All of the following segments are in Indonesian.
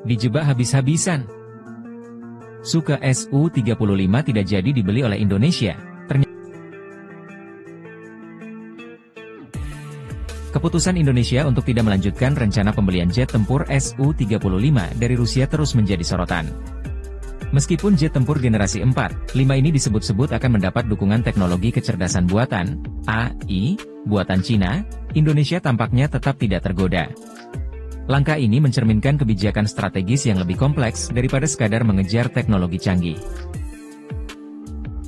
Dijebak habis-habisan. Suka Su-35 tidak jadi dibeli oleh Indonesia. Keputusan Indonesia untuk tidak melanjutkan rencana pembelian jet tempur Su-35 dari Rusia terus menjadi sorotan. Meskipun jet tempur generasi 4, 5 ini disebut-sebut akan mendapat dukungan teknologi kecerdasan buatan, AI, buatan Cina, Indonesia tampaknya tetap tidak tergoda. Langkah ini mencerminkan kebijakan strategis yang lebih kompleks daripada sekadar mengejar teknologi canggih.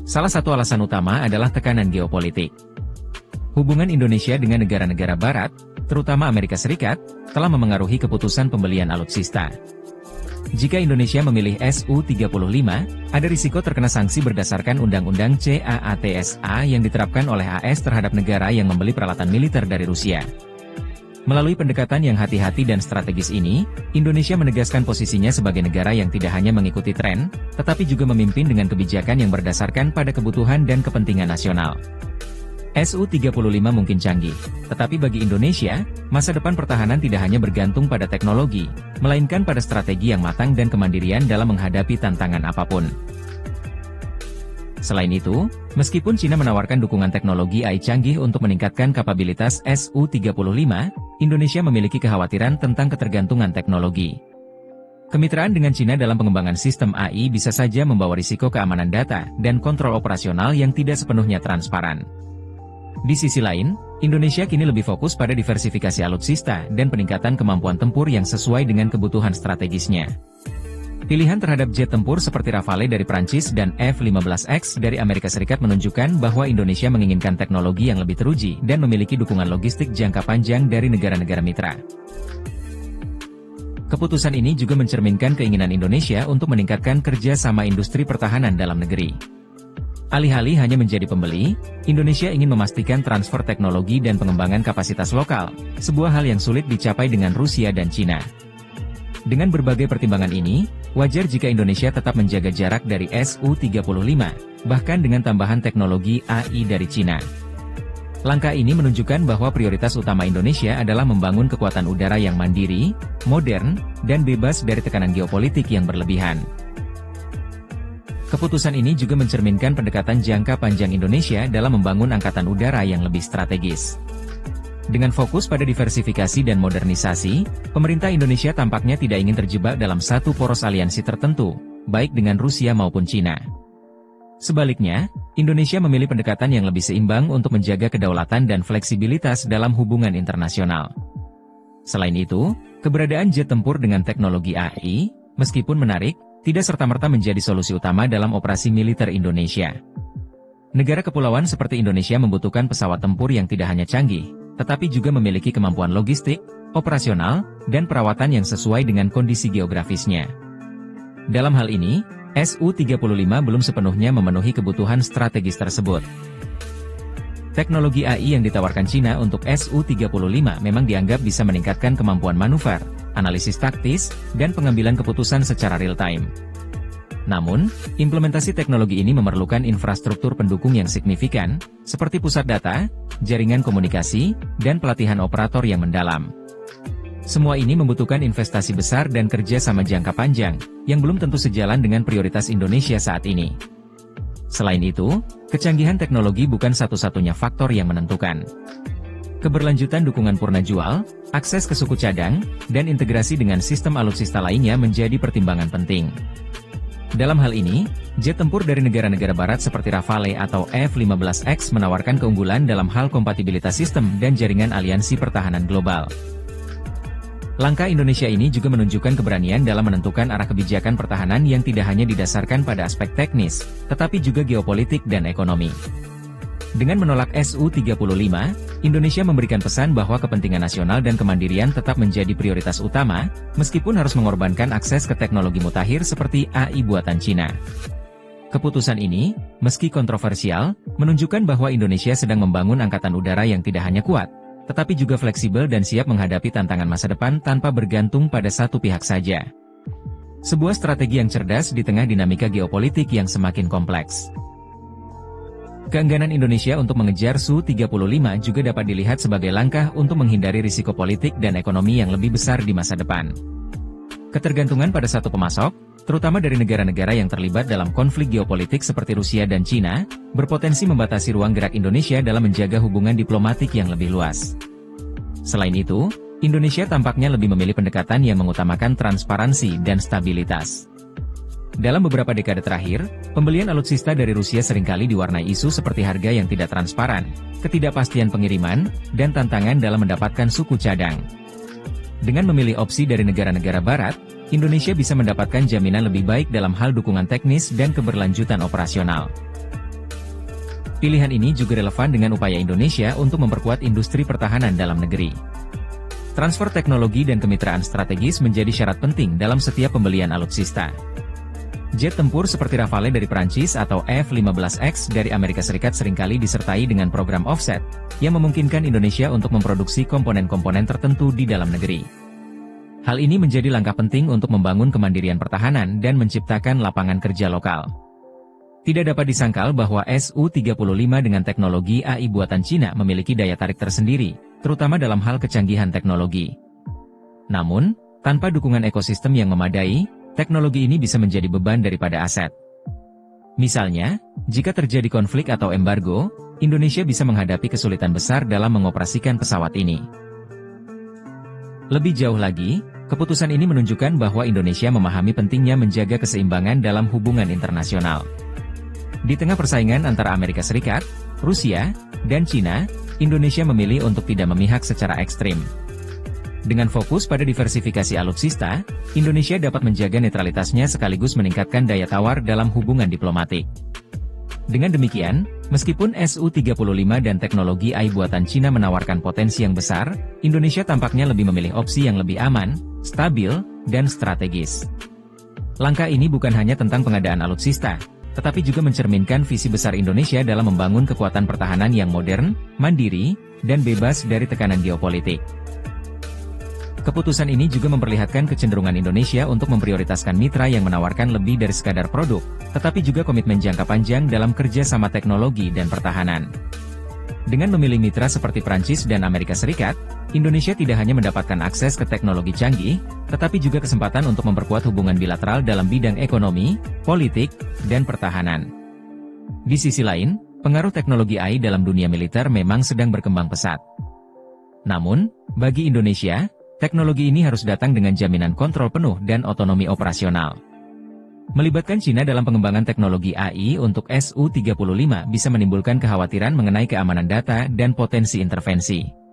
Salah satu alasan utama adalah tekanan geopolitik. Hubungan Indonesia dengan negara-negara Barat, terutama Amerika Serikat, telah memengaruhi keputusan pembelian alutsista. Jika Indonesia memilih Su-35, ada risiko terkena sanksi berdasarkan Undang-Undang CAATSA yang diterapkan oleh AS terhadap negara yang membeli peralatan militer dari Rusia. Melalui pendekatan yang hati-hati dan strategis ini, Indonesia menegaskan posisinya sebagai negara yang tidak hanya mengikuti tren, tetapi juga memimpin dengan kebijakan yang berdasarkan pada kebutuhan dan kepentingan nasional. Su-35 mungkin canggih, tetapi bagi Indonesia, masa depan pertahanan tidak hanya bergantung pada teknologi, melainkan pada strategi yang matang dan kemandirian dalam menghadapi tantangan apapun. Selain itu, meskipun Cina menawarkan dukungan teknologi AI canggih untuk meningkatkan kapabilitas Su-35, Indonesia memiliki kekhawatiran tentang ketergantungan teknologi. Kemitraan dengan Cina dalam pengembangan sistem AI bisa saja membawa risiko keamanan data dan kontrol operasional yang tidak sepenuhnya transparan. Di sisi lain, Indonesia kini lebih fokus pada diversifikasi alutsista dan peningkatan kemampuan tempur yang sesuai dengan kebutuhan strategisnya. Pilihan terhadap jet tempur seperti Rafale dari Prancis dan F-15X dari Amerika Serikat menunjukkan bahwa Indonesia menginginkan teknologi yang lebih teruji dan memiliki dukungan logistik jangka panjang dari negara-negara mitra. Keputusan ini juga mencerminkan keinginan Indonesia untuk meningkatkan kerjasama industri pertahanan dalam negeri. Alih-alih hanya menjadi pembeli, Indonesia ingin memastikan transfer teknologi dan pengembangan kapasitas lokal, sebuah hal yang sulit dicapai dengan Rusia dan Cina. Dengan berbagai pertimbangan ini, wajar jika Indonesia tetap menjaga jarak dari Su-35, bahkan dengan tambahan teknologi AI dari Cina. Langkah ini menunjukkan bahwa prioritas utama Indonesia adalah membangun kekuatan udara yang mandiri, modern, dan bebas dari tekanan geopolitik yang berlebihan. Keputusan ini juga mencerminkan pendekatan jangka panjang Indonesia dalam membangun angkatan udara yang lebih strategis. Dengan fokus pada diversifikasi dan modernisasi, pemerintah Indonesia tampaknya tidak ingin terjebak dalam satu poros aliansi tertentu, baik dengan Rusia maupun Cina. Sebaliknya, Indonesia memilih pendekatan yang lebih seimbang untuk menjaga kedaulatan dan fleksibilitas dalam hubungan internasional. Selain itu, keberadaan jet tempur dengan teknologi AI, meskipun menarik, tidak serta-merta menjadi solusi utama dalam operasi militer Indonesia. Negara kepulauan seperti Indonesia membutuhkan pesawat tempur yang tidak hanya canggih, tetapi juga memiliki kemampuan logistik, operasional, dan perawatan yang sesuai dengan kondisi geografisnya. Dalam hal ini, Su-35 belum sepenuhnya memenuhi kebutuhan strategis tersebut. Teknologi AI yang ditawarkan Cina untuk Su-35 memang dianggap bisa meningkatkan kemampuan manuver, analisis taktis, dan pengambilan keputusan secara real-time. Namun, implementasi teknologi ini memerlukan infrastruktur pendukung yang signifikan, seperti pusat data, jaringan komunikasi, dan pelatihan operator yang mendalam. Semua ini membutuhkan investasi besar dan kerja sama jangka panjang, yang belum tentu sejalan dengan prioritas Indonesia saat ini. Selain itu, kecanggihan teknologi bukan satu-satunya faktor yang menentukan. Keberlanjutan dukungan purna jual, akses ke suku cadang, dan integrasi dengan sistem alutsista lainnya menjadi pertimbangan penting. Dalam hal ini, jet tempur dari negara-negara barat seperti Rafale atau F-15X menawarkan keunggulan dalam hal kompatibilitas sistem dan jaringan aliansi pertahanan global. Langkah Indonesia ini juga menunjukkan keberanian dalam menentukan arah kebijakan pertahanan yang tidak hanya didasarkan pada aspek teknis, tetapi juga geopolitik dan ekonomi. Dengan menolak Su-35, Indonesia memberikan pesan bahwa kepentingan nasional dan kemandirian tetap menjadi prioritas utama, meskipun harus mengorbankan akses ke teknologi mutakhir seperti AI buatan Cina. Keputusan ini, meski kontroversial, menunjukkan bahwa Indonesia sedang membangun angkatan udara yang tidak hanya kuat, tetapi juga fleksibel dan siap menghadapi tantangan masa depan tanpa bergantung pada satu pihak saja. Sebuah strategi yang cerdas di tengah dinamika geopolitik yang semakin kompleks. Keengganan Indonesia untuk mengejar Su-35 juga dapat dilihat sebagai langkah untuk menghindari risiko politik dan ekonomi yang lebih besar di masa depan. Ketergantungan pada satu pemasok, terutama dari negara-negara yang terlibat dalam konflik geopolitik seperti Rusia dan Cina, berpotensi membatasi ruang gerak Indonesia dalam menjaga hubungan diplomatik yang lebih luas. Selain itu, Indonesia tampaknya lebih memilih pendekatan yang mengutamakan transparansi dan stabilitas. Dalam beberapa dekade terakhir, pembelian alutsista dari Rusia seringkali diwarnai isu seperti harga yang tidak transparan, ketidakpastian pengiriman, dan tantangan dalam mendapatkan suku cadang. Dengan memilih opsi dari negara-negara barat, Indonesia bisa mendapatkan jaminan lebih baik dalam hal dukungan teknis dan keberlanjutan operasional. Pilihan ini juga relevan dengan upaya Indonesia untuk memperkuat industri pertahanan dalam negeri. Transfer teknologi dan kemitraan strategis menjadi syarat penting dalam setiap pembelian alutsista. Jet tempur seperti Rafale dari Prancis atau F-15X dari Amerika Serikat seringkali disertai dengan program offset, yang memungkinkan Indonesia untuk memproduksi komponen-komponen tertentu di dalam negeri. Hal ini menjadi langkah penting untuk membangun kemandirian pertahanan dan menciptakan lapangan kerja lokal. Tidak dapat disangkal bahwa Su-35 dengan teknologi AI buatan Cina memiliki daya tarik tersendiri, terutama dalam hal kecanggihan teknologi. Namun, tanpa dukungan ekosistem yang memadai, teknologi ini bisa menjadi beban daripada aset. Misalnya, jika terjadi konflik atau embargo, Indonesia bisa menghadapi kesulitan besar dalam mengoperasikan pesawat ini. Lebih jauh lagi, keputusan ini menunjukkan bahwa Indonesia memahami pentingnya menjaga keseimbangan dalam hubungan internasional. Di tengah persaingan antara Amerika Serikat, Rusia, dan Cina, Indonesia memilih untuk tidak memihak secara ekstrim. Dengan fokus pada diversifikasi alutsista, Indonesia dapat menjaga netralitasnya sekaligus meningkatkan daya tawar dalam hubungan diplomatik. Dengan demikian, meskipun Su-35 dan teknologi AI buatan Cina menawarkan potensi yang besar, Indonesia tampaknya lebih memilih opsi yang lebih aman, stabil, dan strategis. Langkah ini bukan hanya tentang pengadaan alutsista, tetapi juga mencerminkan visi besar Indonesia dalam membangun kekuatan pertahanan yang modern, mandiri, dan bebas dari tekanan geopolitik. Keputusan ini juga memperlihatkan kecenderungan Indonesia untuk memprioritaskan mitra yang menawarkan lebih dari sekadar produk, tetapi juga komitmen jangka panjang dalam kerja sama teknologi dan pertahanan. Dengan memilih mitra seperti Prancis dan Amerika Serikat, Indonesia tidak hanya mendapatkan akses ke teknologi canggih, tetapi juga kesempatan untuk memperkuat hubungan bilateral dalam bidang ekonomi, politik, dan pertahanan. Di sisi lain, pengaruh teknologi AI dalam dunia militer memang sedang berkembang pesat. Namun, bagi Indonesia, teknologi ini harus datang dengan jaminan kontrol penuh dan otonomi operasional. Melibatkan Cina dalam pengembangan teknologi AI untuk Su-35 bisa menimbulkan kekhawatiran mengenai keamanan data dan potensi intervensi.